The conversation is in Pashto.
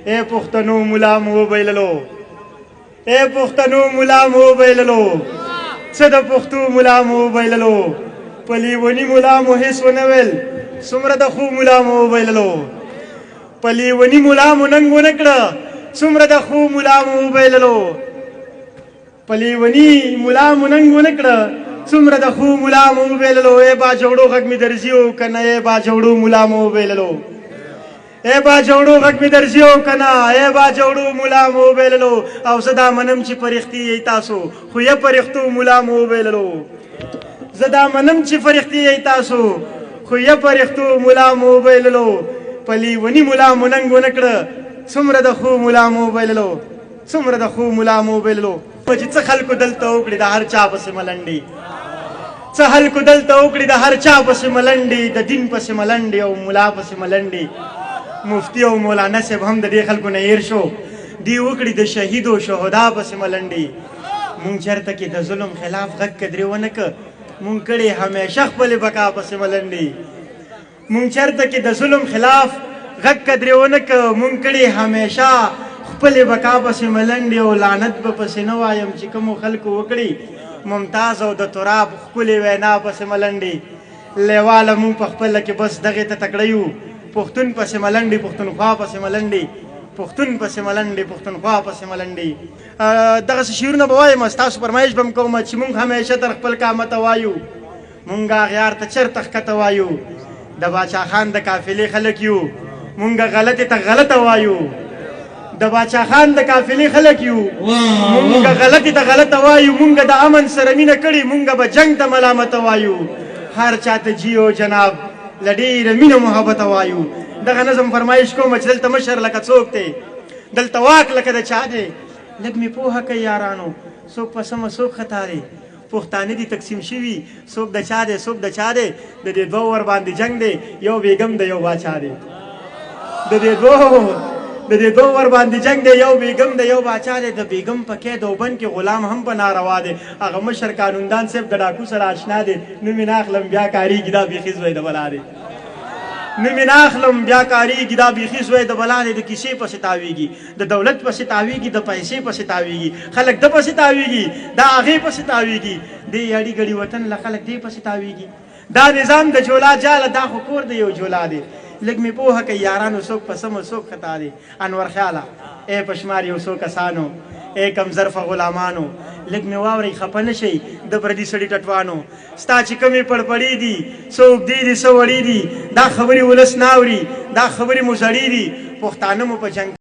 اے پښتنو ملا مو وبایللو اے پښتنو ملا مو وبایللو څه د پښتو ملا مو وبایللو په لیوني ملا مو هېڅ ونه ویل څومره د خو ملا مو وبایللو په لیوني ملا مو ننګ ونه کړه څومره د خو ملا مو وبایللو په لیوني ملا مو ننګ ونه کړه څومره د خو ملا مو وبایللو ای باجوړو غږ مې درځي او که نه ای باجوړو ملا مو وبایللو ای باجوړو غږ مې درځي او که نه ای باجوړو ملا مو وبایللو او زه دا منم چې فرښتې یې تاسو خو یې فرښتو ملا مو وبایللو زه دا منم چې فرښتې یې تاسو خو یې فرښتو ملا مو وبایللو په لیوني ملا مو ننګ ونه کړه څومره د خو ملا مو وبایللو څومره د خو ملا مو وبایللو چې څه خلکو دلته وکړي د هر چا پسې ملنډې څه خلکو دلته وکړي د هر چا پسې ملنډې د دین پسې ملنډې او ملا پسې ملنډې مفتی او مولانا صاحب هم د دې خلکو نه هیر شو دی وکړي د شهید او شهدا پسې ملنډې مونږ چېرته کې د ظلم خلاف غږ کدرې ونه که مونږ کړې همیشه خپلې بقا پسې ملنډې مونږ چېرته کې د ظلم خلاف غږ کدرې ونه که مونږ کړې همیشه خپلې بقا پسې ملنډې او لعنت به پسې نه وایم چې کومو خلکو وکړي ممتاز او د تراب ښکلې وینا پسې ملنډې لیواله مونږ په خپله کې بس دغې ته تکړه یو پښتون پسې ملنډې پښتونخوا پسې ملنډې پښتون پسې ملنډې پښتونخوا پسې ملنډې دغسې شعرونه به وایم ستاسو فرمایش به م کوم چې مونږ همیشه تر خپل قامته وایو مونږ اغیار ته چېرته ښکته وایو د باچا خان د قافلې خلک یو مونږ غلطې ته غلطه وایو د باچا خان د قافلې خلک یو مونږ غلطې ته غلطه وایو مونږ د امن سره مینه کړې مونږ به جنګ ته ملامته وایو هر چاته جیو جناب له ډېره مینه محبته وایو دغه نظم فرمایش کوم چې دلته مشر لکه څوک دی دلته واک لکه د چا دی لږ مې پوهه کوي یارانو څوک په سمه څوک خطا دی پښتانه دي تقسیم شوي څوک د چا دی څوک د چا دی د دې دوه ور باندې جنګ دی یو بیګم دی یو باچا دی د دې دوه ور باندې جنګ دی یو بیګم دی یو باچا دی د بیګم په کې دوبند کې غلام هم په ناروا دی هغه مشر قانوندان صاحب د ډاکو سره آشنا دی نوم یې نه اخلم بیا کارېږي دا بیخي زوی د بلا دی نوم یې نه اخلم بیا کارېږي دا بیخي زوی د بلا دی د کیسې پسې تاویږي د دولت پسې تاویږي د پیسې پسې تاویږي خلک د پسې تاویږي دا هغې پسې تاویږي دې اړي ګړي وطن له خلک دې پسې تاویږي دا نظام د جولا جاله دا خو کور دی یو جولا دی لږ مې پوهه کوي یارانو څوک په سمه څوک خطا دی انور خیاله ای پشمار یو څو کسانو ای کم ظرفه غلامانو لږ مې واورئ خفه نه شئ د پردي سړي ټټوانو ستا چې کومې پړپړې دي څه اوږدې دي څه وړې دي دا خبرې ولس نه اوري دا خبرې مو زړې دي پښتانه مو په جنګ